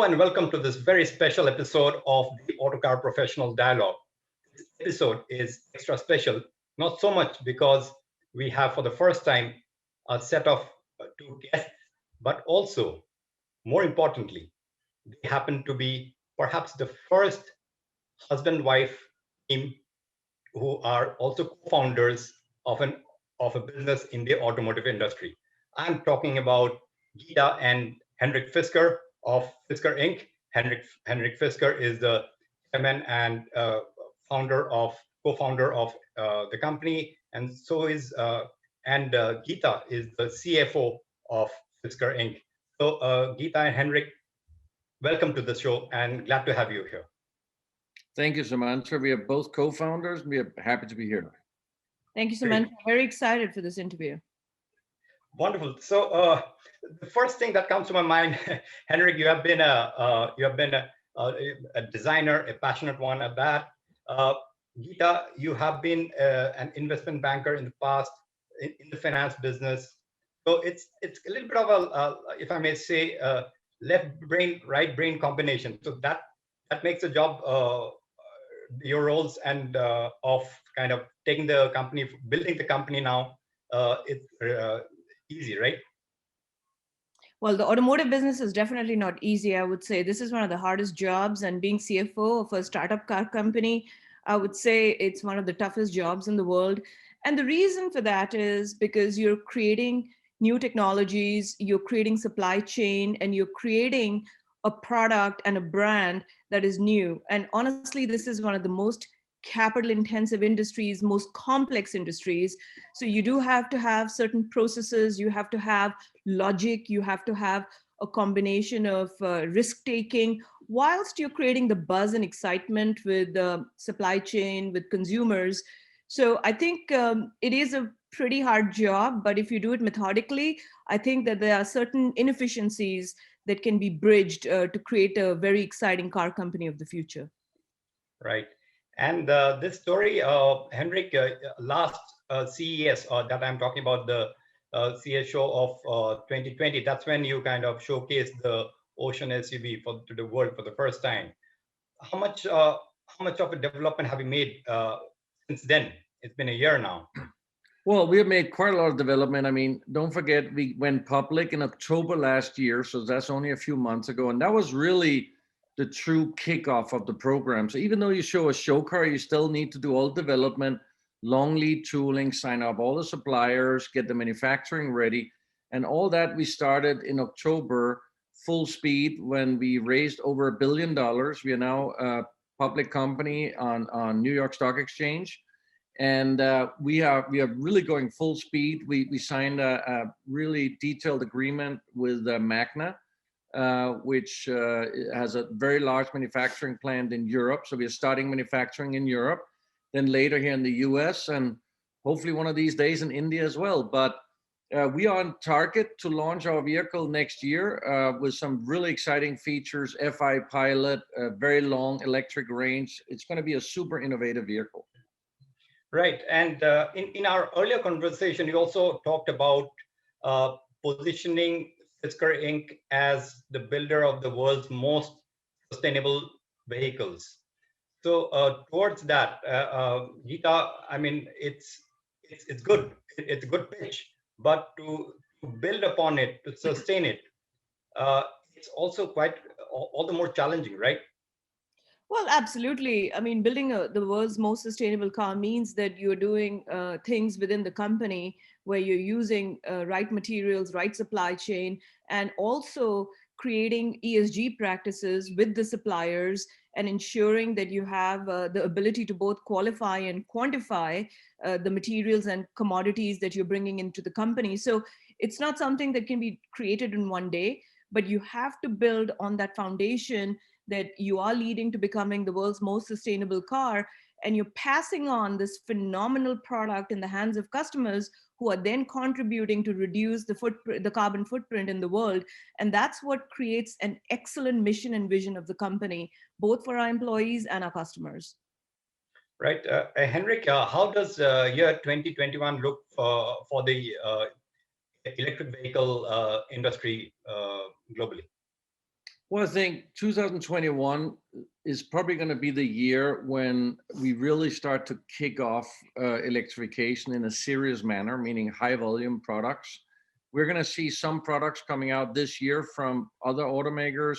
Hello and welcome to this very special episode of the Autocar Professional Dialogue. This episode is extra special, not so much because we have for the first time a set of two guests, but also, more importantly, they happen to be perhaps the first husband-wife team who are also co-founders of a business in the automotive industry. I'm talking about Geeta and Henrik Fisker of Fisker Inc. Henrik Fisker is the chairman and co-founder of the company, and Geeta is the CFO of Fisker Inc. So Geeta and Henrik, welcome to the show, and glad to have you here. Thank you, Samantha. We are both co-founders. We are happy to be here. Thank you, Samantha. Very excited for this interview. Wonderful. So the first thing that comes to my mind, Henrik, you have been a designer, a passionate one at that. Geeta, you have been an investment banker in the past in the finance business. So it's a little bit of a, if I may say, left brain, right brain combination. So that makes the job, your roles and of kind of taking the company, building the company now, it's easy, right? Well, the automotive business is definitely not easy. I would say this is one of the hardest jobs, and being CFO of a startup car company, I would say it's one of the toughest jobs in the world. And the reason for that is because you're creating new technologies, you're creating supply chain, and you're creating a product and a brand that is new. And honestly, this is one of the most capital intensive industries, most complex industries. So you do have to have certain processes, you have to have logic, you have to have a combination of risk taking whilst you're creating the buzz and excitement with the supply chain, with consumers. So I think it is a pretty hard job, but if you do it methodically, I think that there are certain inefficiencies that can be bridged to create a very exciting car company of the future. Right. And this story, Henrik, last CES that I'm talking about, the CES show of 2020, that's when you kind of showcased the Ocean SUV to the world for the first time. How much of a development have you made since then? It's been a year now. Well, we have made quite a lot of development. I mean, don't forget, we went public in October last year, so that's only a few months ago. And that was really the true kickoff of the program. So even though you show a show car, you still need to do all development, long lead tooling, sign up all the suppliers, get the manufacturing ready. And all that we started in October, full speed, when we raised over $1 billion. We are now a public company on New York Stock Exchange. And we are really going full speed. We signed a really detailed agreement with Magna, which has a very large manufacturing plant in Europe. So we are starting manufacturing in Europe, then later here in the US, and hopefully one of these days in India as well. But we are on target to launch our vehicle next year with some really exciting features, FI pilot, very long electric range. It's going to be a super innovative vehicle. Right. And in our earlier conversation, you also talked about positioning Fisker Inc. as the builder of the world's most sustainable vehicles. So towards that, Geeta, I mean, it's good. It's a good pitch, but to build upon it, to sustain it, it's also quite all the more challenging, right? Well, absolutely. I mean, building the world's most sustainable car means that you're doing things within the company where you're using right materials, right supply chain, and also creating ESG practices with the suppliers and ensuring that you have the ability to both qualify and quantify the materials and commodities that you're bringing into the company. So it's not something that can be created in one day, but you have to build on that foundation that you are leading to becoming the world's most sustainable car, and you're passing on this phenomenal product in the hands of customers who are then contributing to reduce the carbon footprint in the world. And that's what creates an excellent mission and vision of the company, both for our employees and our customers. Right. Henrik, how does year 2021 look for the electric vehicle industry globally? Well, I think 2021 is probably going to be the year when we really start to kick off electrification in a serious manner, meaning high volume products. We're going to see some products coming out this year from other automakers.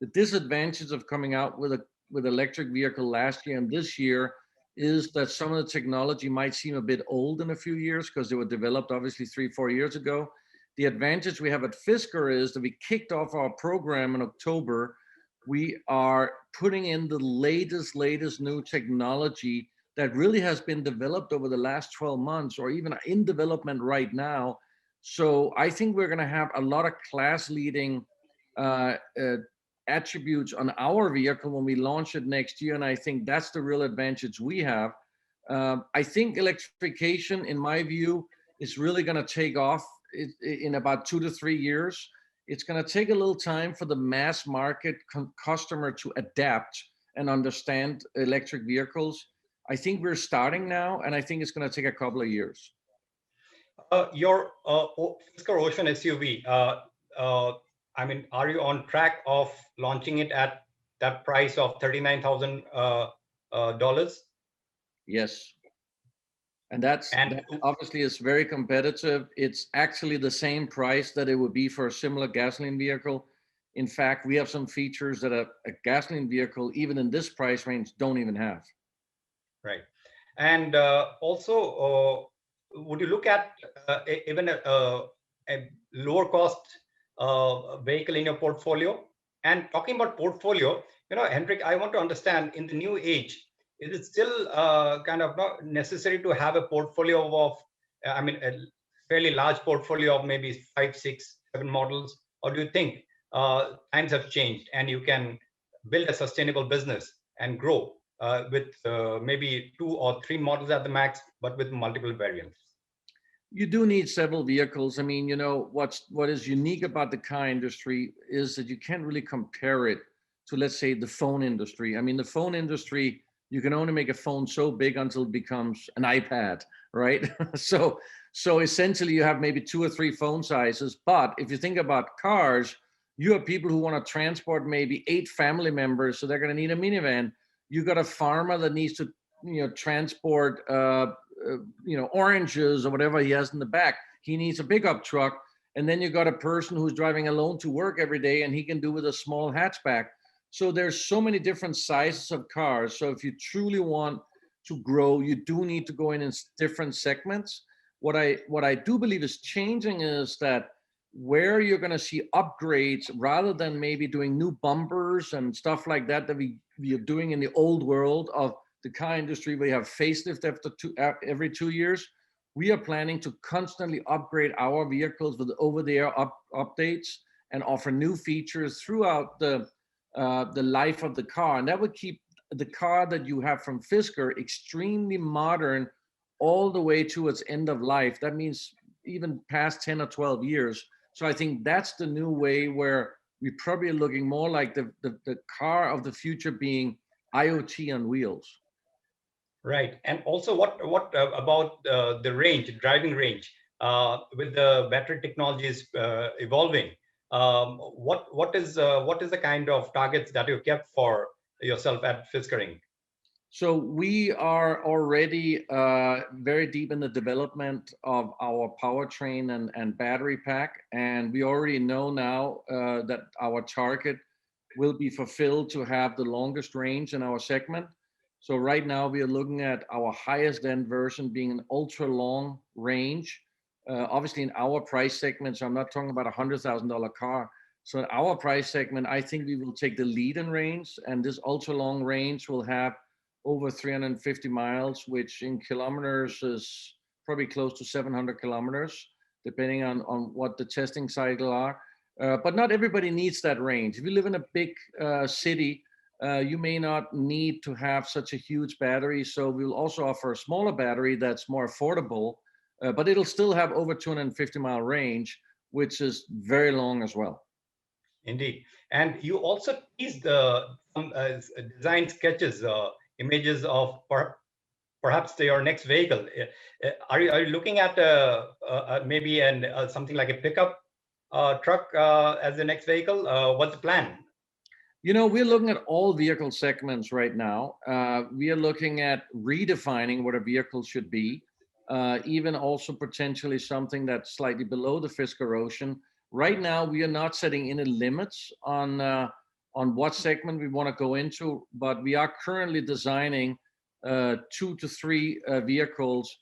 The disadvantage of coming out with electric vehicle last year and this year is that some of the technology might seem a bit old in a few years because they were developed obviously 3-4 years ago. The advantage we have at Fisker is that we kicked off our program in October. We are putting in the latest new technology that really has been developed over the last 12 months or even in development right now. So I think we're going to have a lot of class leading attributes on our vehicle when we launch it next year. And I think that's the real advantage we have. I think electrification, in my view, is really going to take off in about 2 to 3 years. It's going to take a little time for the mass market customer to adapt and understand electric vehicles. I think we're starting now, and I think it's going to take a couple of years. Your Fisker Ocean SUV, I mean, are you on track of launching it at that price of $39,000? Yes. And that obviously is very competitive. It's actually the same price that it would be for a similar gasoline vehicle. In fact, we have some features that a gasoline vehicle, even in this price range, don't even have. Right. And also, would you look at even a lower cost vehicle in your portfolio? And talking about portfolio, Henrik, I want to understand, in the new age, is it still kind of not necessary to have a portfolio of, I mean, a fairly large portfolio of maybe 5, 6, 7 models? Or do you think times have changed and you can build a sustainable business and grow with maybe 2 or 3 models at the max, but with multiple variants? You do need several vehicles. I mean, what is unique about the car industry is that you can't really compare it to, let's say, the phone industry. I mean, the phone industry, you can only make a phone so big until it becomes an iPad, right? so essentially you have maybe 2 or 3 phone sizes. But if you think about cars, you have people who want to transport maybe 8 family members, so they're going to need a minivan. You got a farmer that needs to transport oranges or whatever he has in the back. He needs a pickup truck. And then you got a person who's driving alone to work every day, and he can do with a small hatchback. So there's so many different sizes of cars. So if you truly want to grow, you do need to go in different segments. What I do believe is changing is that where you're going to see upgrades, rather than maybe doing new bumpers and stuff like that we are doing in the old world of the car industry, we have facelift every 2 years. We are planning to constantly upgrade our vehicles with over-the-air updates and offer new features throughout the life of the car, and that would keep the car that you have from Fisker extremely modern all the way to its end of life. That means even past 10 or 12 years. So I think that's the new way, where we're probably looking more like the car of the future being IoT on wheels. Right. And also, what about the range, driving range, with the battery technologies evolving? What is the kind of targets that you kept for yourself at Fisker Inc? So we are already very deep in the development of our powertrain and battery pack, and we already know now that our target will be fulfilled to have the longest range in our segment. So right now we are looking at our highest end version being an ultra long range. Obviously in our price segment, so I'm not talking about $100,000 car. So in our price segment, I think we will take the lead in range, and this ultra long range will have over 350 miles, which in kilometers is probably close to 700 kilometers, depending on what the testing cycle are. But not everybody needs that range. If you live in a big city, you may not need to have such a huge battery. So we'll also offer a smaller battery that's more affordable, but it'll still have over 250-mile range, which is very long as well. Indeed. And you also teased some design sketches, images of perhaps your next vehicle. Are you looking at maybe something like a pickup truck as the next vehicle? What's the plan? We're looking at all vehicle segments right now. We are looking at redefining what a vehicle should be, even also potentially something that's slightly below the Fisker Ocean. Right now, we are not setting any limits on what segment we want to go into, but we are currently designing 2 to 3 vehicles,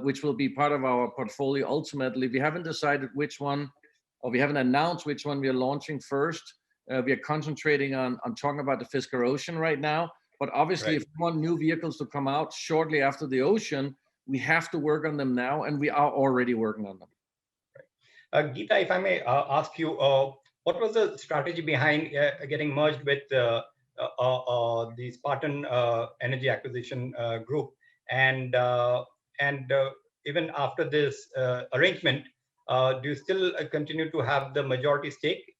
which will be part of our portfolio ultimately. We haven't decided which one, or we haven't announced which one we are launching first. We are concentrating on talking about the Fisker Ocean right now. But obviously, Right. if we want new vehicles to come out shortly after the Ocean, we have to work on them now, and we are already working on them. Geeta, if I may ask you, what was the strategy behind getting merged with the Spartan Energy Acquisition Group? And even after this arrangement, do you still continue to have the majority stake?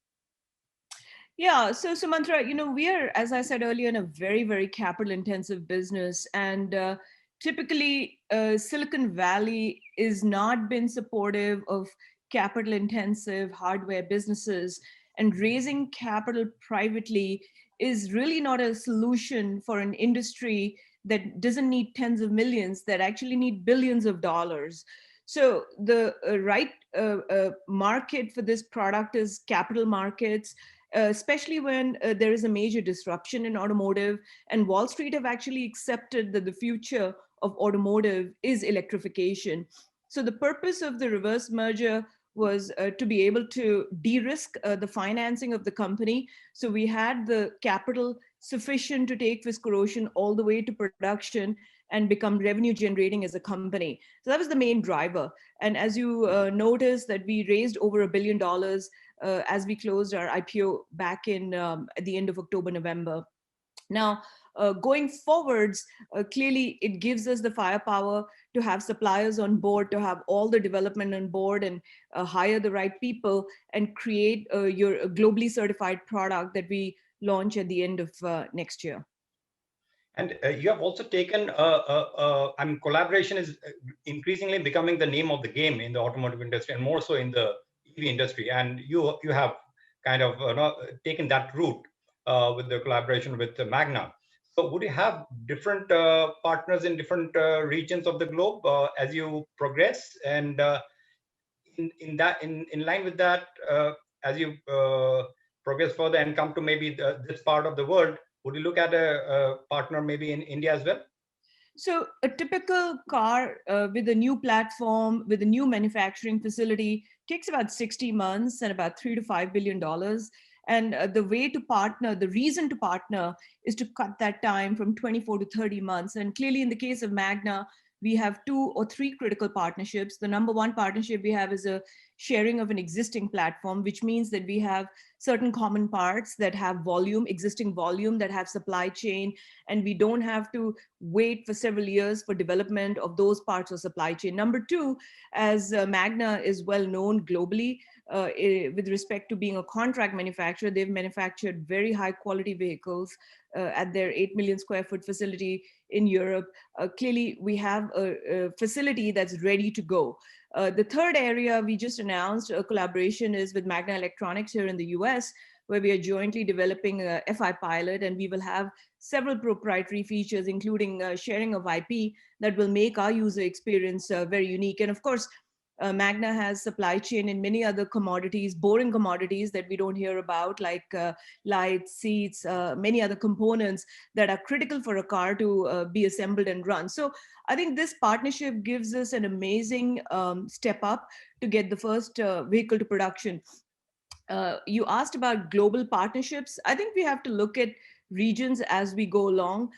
Yeah, so Sumantra, we are, as I said earlier, in a very, very capital intensive business. And typically, Silicon Valley is not been supportive of capital intensive hardware businesses. And raising capital privately is really not a solution for an industry that doesn't need tens of millions, that actually need billions of dollars. So the right market for this product is capital markets, especially when there is a major disruption in automotive. And Wall Street have actually accepted that the future of automotive is electrification. So the purpose of the reverse merger was to be able to de-risk the financing of the company. So we had the capital sufficient to take Fisker Ocean all the way to production and become revenue generating as a company. So that was the main driver. And as you noticed, that we raised over $1 billion as we closed our IPO back in at the end of October, November. Now, going forwards, clearly it gives us the firepower to have suppliers on board, to have all the development on board, and hire the right people and create your globally certified product that we launch at the end of next year. And you have also taken, collaboration is increasingly becoming the name of the game in the automotive industry, and more so in the EV industry. And you have kind of taken that route with the collaboration with Magna. So would you have different partners in different regions of the globe as you progress? And in line with that, as you progress further and come to maybe this part of the world, would you look at a partner maybe in India as well? So a typical car with a new platform, with a new manufacturing facility, takes about 60 months and about $3 to $5 billion. And the way to partner, the reason to partner is to cut that time from 24 to 30 months. And clearly in the case of Magna, we have 2 or 3 critical partnerships. The number one partnership we have is a sharing of an existing platform, which means that we have certain common parts that have volume, existing volume, that have supply chain, and we don't have to wait for several years for development of those parts of supply chain. Number two, as Magna is well known globally, with respect to being a contract manufacturer, they've manufactured very high quality vehicles at their 8 million square foot facility in Europe. Clearly, we have a facility that's ready to go. The third area we just announced a collaboration is with Magna Electronics here in the US, where we are jointly developing a FI pilot, and we will have several proprietary features, including sharing of IP that will make our user experience very unique. And of course, Magna has supply chain in many other commodities, boring commodities that we don't hear about, like lights, seats, many other components that are critical for a car to be assembled and run. So I think this partnership gives us an amazing step up to get the first vehicle to production. You asked about global partnerships. I think we have to look at regions as we go along.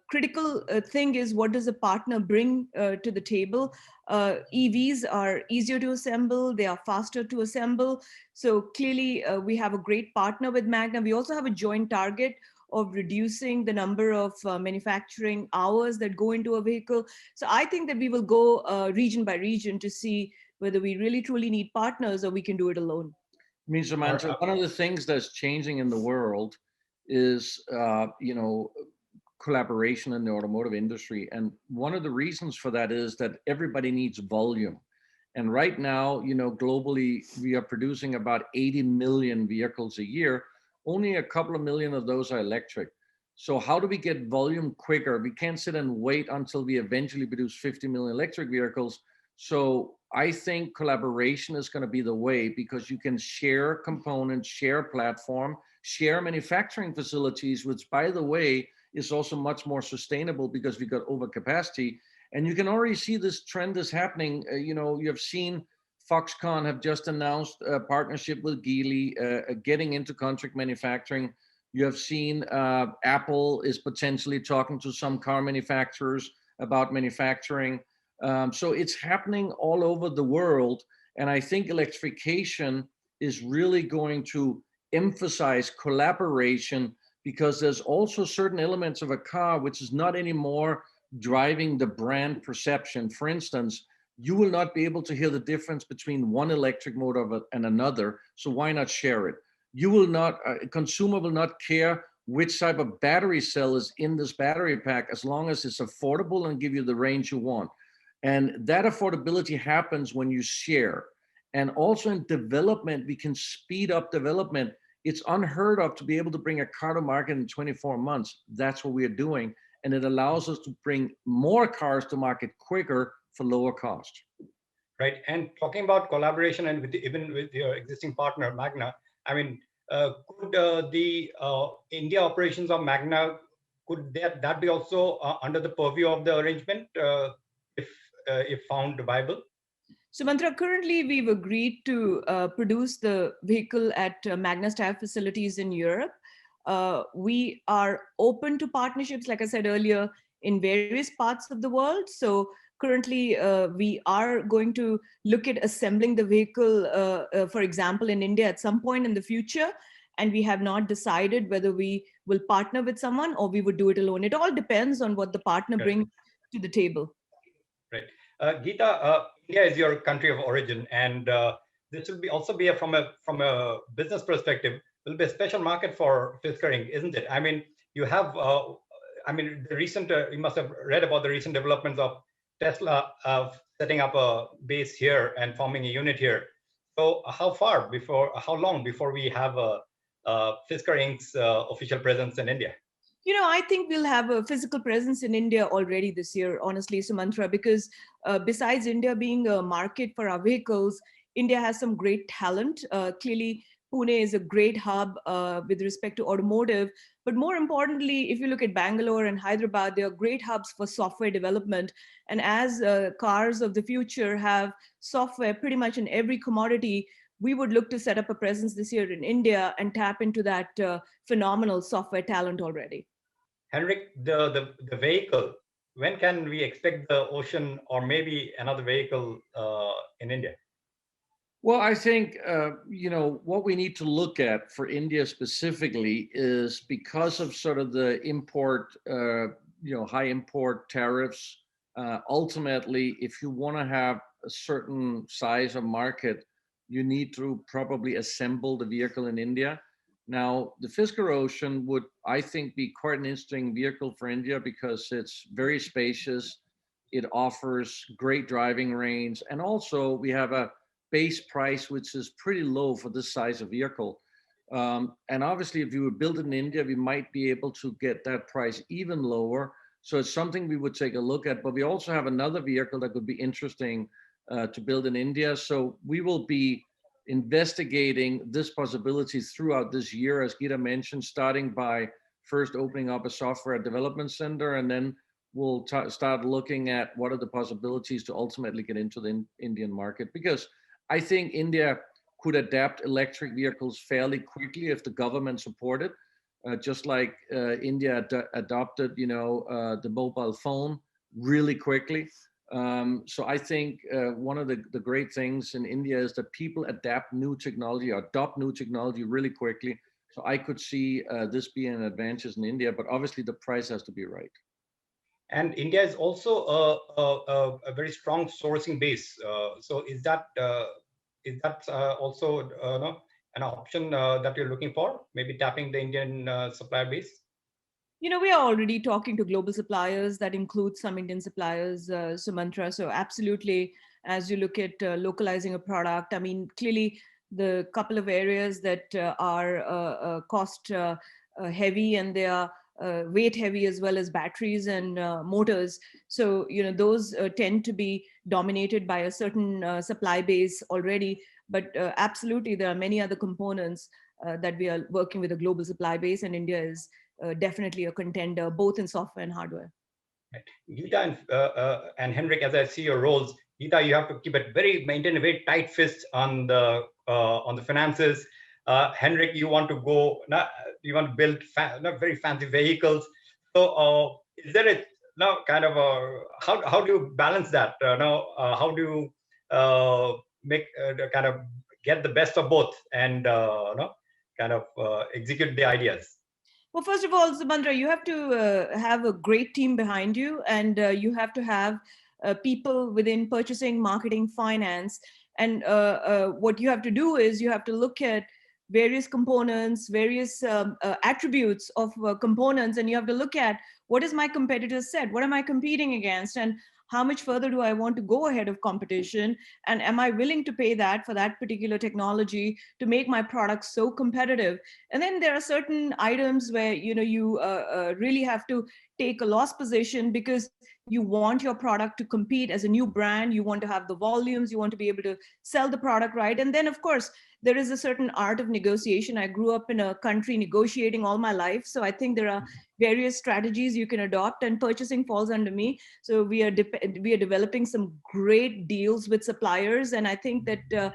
Critical thing is, what does a partner bring to the table? EVs are easier to assemble, they are faster to assemble. So clearly we have a great partner with Magna. We also have a joint target of reducing the number of manufacturing hours that go into a vehicle. So I think that we will go region by region to see whether we really truly need partners or we can do it alone. I mean, Samantha, one of the things that's changing in the world is, collaboration in the automotive industry. And one of the reasons for that is that everybody needs volume. And right now, globally, we are producing about 80 million vehicles a year, only a couple of million of those are electric. So how do we get volume quicker? We can't sit and wait until we eventually produce 50 million electric vehicles. So I think collaboration is going to be the way, because you can share components, share platform, share manufacturing facilities, which, by the way, is also much more sustainable because we got overcapacity. And you can already see this trend is happening. You have seen Foxconn have just announced a partnership with Geely, getting into contract manufacturing. You have seen Apple is potentially talking to some car manufacturers about manufacturing. So it's happening all over the world. And I think electrification is really going to emphasize collaboration, because there's also certain elements of a car which is not anymore driving the brand perception. For instance, you will not be able to hear the difference between one electric motor and another. So why not share it? You will not, a consumer will not care which type of battery cell is in this battery pack, as long as it's affordable and give you the range you want. And that affordability happens when you share. And also in development, we can speed up development. It's unheard of to be able to bring a car to market in 24 months. That's what we are doing. And it allows us to bring more cars to market quicker for lower cost. Right. And talking about collaboration and even with your existing partner, Magna, I mean, could the India operations of Magna, could that be also under the purview of the arrangement if found viable? So Mantra, currently we've agreed to produce the vehicle at Magna's tire facilities in Europe. We are open to partnerships, like I said earlier, in various parts of the world. So currently we are going to look at assembling the vehicle, for example, in India at some point in the future. And we have not decided whether we will partner with someone or we would do it alone. It all depends on what the partner brings to the table. Right. Geeta, India is your country of origin, and this will also be from a business perspective, will be a special market for Fisker Inc, isn't it? I mean, you have, the recent, you must have read about the recent developments of Tesla setting up a base here and forming a unit here. So how long before we have a Fisker Inc's official presence in India? I think we'll have a physical presence in India already this year, honestly, Sumantra, because besides India being a market for our vehicles, India has some great talent. Clearly, Pune is a great hub with respect to automotive. But more importantly, if you look at Bangalore and Hyderabad, they are great hubs for software development. And as cars of the future have software pretty much in every commodity, we would look to set up a presence this year in India and tap into that phenomenal software talent already. Henrik, the vehicle, when can we expect the Ocean or maybe another vehicle in India? Well, I think, what we need to look at for India specifically is, because of sort of the import, high import tariffs, ultimately, if you want to have a certain size of market, you need to probably assemble the vehicle in India. Now, the Fisker Ocean would, I think, be quite an interesting vehicle for India because it's very spacious. It offers great driving range. And also we have a base price, which is pretty low for this size of vehicle. And obviously, if you would build it in India, we might be able to get that price even lower. So it's something we would take a look at. But we also have another vehicle that could be interesting to build in India. So we will be investigating this possibility throughout this year, as Geeta mentioned, starting by first opening up a software development center, and then we'll start looking at what are the possibilities to ultimately get into the Indian market. Because I think India could adapt electric vehicles fairly quickly if the government supported, just like India adopted, the mobile phone really quickly. So I think one of the great things in India is that people adapt new technology, or adopt new technology really quickly. So I could see this being an advantage in India, but obviously the price has to be right. And India is also a very strong sourcing base. So is that also an option that you're looking for? Maybe tapping the Indian supplier base? We are already talking to global suppliers. That includes some Indian suppliers, Sumantra. So absolutely, as you look at localizing a product, I mean, clearly the couple of areas that are cost heavy, and they are weight heavy, as well as batteries and motors. So, those tend to be dominated by a certain supply base already. But absolutely, there are many other components that we are working with a global supply base, and India is definitely a contender, both in software and hardware. Right. Geeta and Henrik, as I see your roles, Geeta, you have to maintain a very tight fist on the finances. Henrik, you want to build very fancy vehicles. So, is there a now kind of a how do you balance that? How do you make kind of get the best of both and kind of execute the ideas? Well, first of all, Subandra, you have to have a great team behind you, and you have to have people within purchasing, marketing, finance. And what you have to do is you have to look at various components, various attributes of components, and you have to look at what is my competitor set, what am I competing against, and how much further do I want to go ahead of competition, and am I willing to pay that for that particular technology to make my product so competitive. And then there are certain items where you really have to take a loss position, because you want your product to compete as a new brand, you want to have the volumes, you want to be able to sell the product right. And then, of course, there is a certain art of negotiation. I grew up in a country negotiating all my life, so I think there are various strategies you can adopt, and purchasing falls under me. So we are developing some great deals with suppliers, and I think that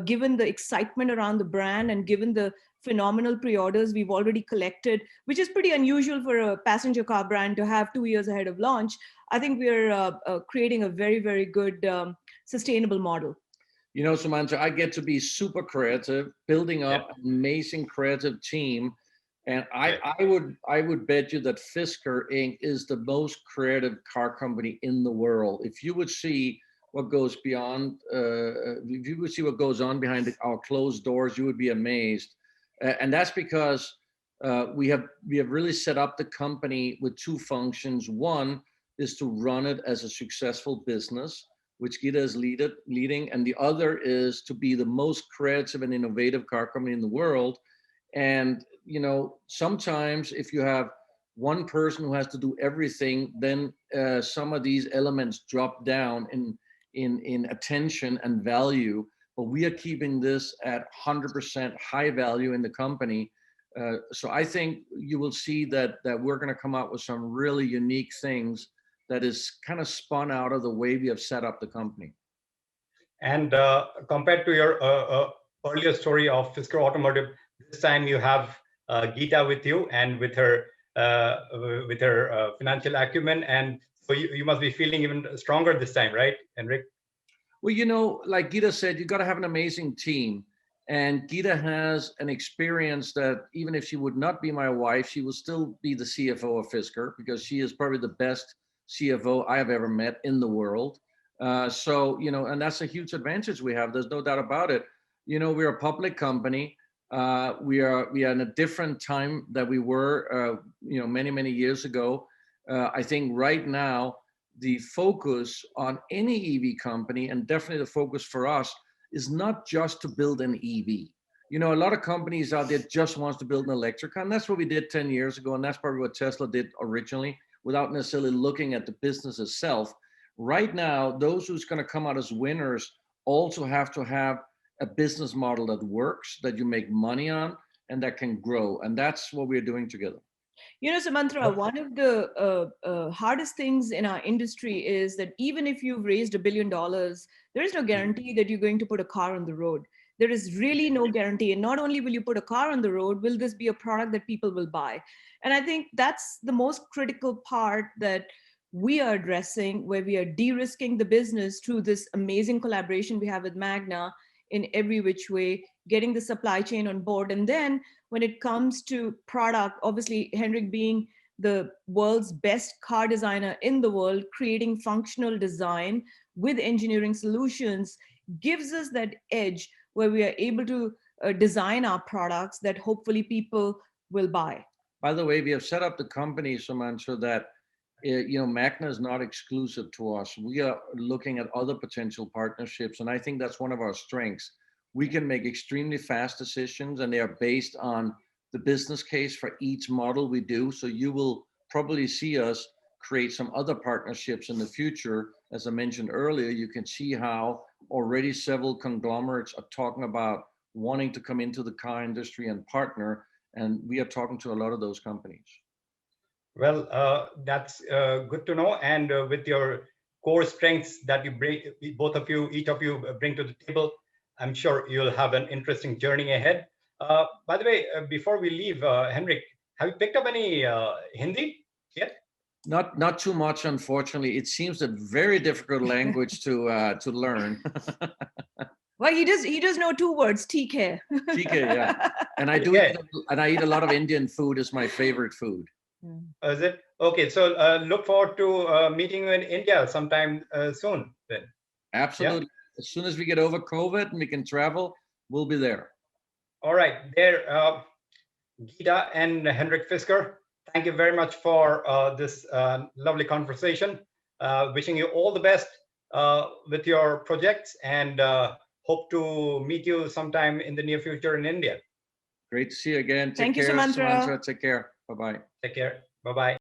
given the excitement around the brand, and given the phenomenal pre-orders we've already collected, which is pretty unusual for a passenger car brand to have 2 years ahead of launch, I think we're creating a very, very good sustainable model. Samantha, I get to be super creative, building up an amazing creative team. And I would bet you that Fisker Inc. is the most creative car company in the world. If you would see what goes beyond, if you would see what goes on behind our closed doors, you would be amazed. And that's because we have really set up the company with two functions. One is to run it as a successful business, which Geeta is leading, and the other is to be the most creative and innovative car company in the world. And sometimes if you have one person who has to do everything, then some of these elements drop down in attention and value. But we are keeping this at 100% high value in the company. So I think you will see that we're going to come out with some really unique things that is kind of spun out of the way we have set up the company. And compared to your earlier story of Fisker Automotive, this time you have Geeta with you, and with her financial acumen, and so you must be feeling even stronger this time, right, Henrik? Well, like Geeta said, you got to have an amazing team. And Geeta has an experience that even if she would not be my wife, she will still be the CFO of Fisker, because she is probably the best CFO I have ever met in the world. And that's a huge advantage we have. There's no doubt about it. We're a public company. We are in a different time that we were, many, many years ago. I think right now, the focus on any EV company, and definitely the focus for us, is not just to build an EV. A lot of companies out there just wants to build an electric car, and that's what we did 10 years ago, and that's probably what Tesla did originally, without necessarily looking at the business itself. Right now, those who's going to come out as winners also have to have a business model that works, that you make money on, and that can grow. And that's what we're doing together. Samantra, one of the hardest things in our industry is that even if you've raised $1 billion, there is no guarantee that you're going to put a car on the road. There is really no guarantee. And not only will you put a car on the road, will this be a product that people will buy? And I think that's the most critical part that we are addressing, where we are de-risking the business through this amazing collaboration we have with Magna in every which way, getting the supply chain on board. And then when it comes to product, obviously Henrik being the world's best car designer in the world, creating functional design with engineering solutions gives us that edge where we are able to design our products that hopefully people will buy. By the way, we have set up the company, Suman, so that Magna is not exclusive to us. We are looking at other potential partnerships, and I think that's one of our strengths. we can make extremely fast decisions, and they are based on the business case for each model we do. So you will probably see us create some other partnerships in the future. As I mentioned earlier, you can see how already several conglomerates are talking about wanting to come into the car industry and partner, and we are talking to a lot of those companies. Well, that's good to know. And with your core strengths that you bring, both of you, each of you bring to the table, I'm sure you'll have an interesting journey ahead. By the way, before we leave, Henrik, have you picked up any Hindi yet? Not too much, unfortunately. It seems a very difficult language to learn. Well, he does know 2 words, TK. TK, yeah. And I do eat, and I eat a lot of Indian food. Is my favorite food. Is it? Okay, so look forward to meeting you in India sometime soon then. Absolutely. Yeah. As soon as we get over COVID and we can travel, we'll be there. All right. There, Geeta and Henrik Fisker, thank you very much for this lovely conversation. Wishing you all the best with your projects, and hope to meet you sometime in the near future in India. Great to see you again. Thank you, Sumantra. Take care. Bye-bye. Take care. Bye-bye.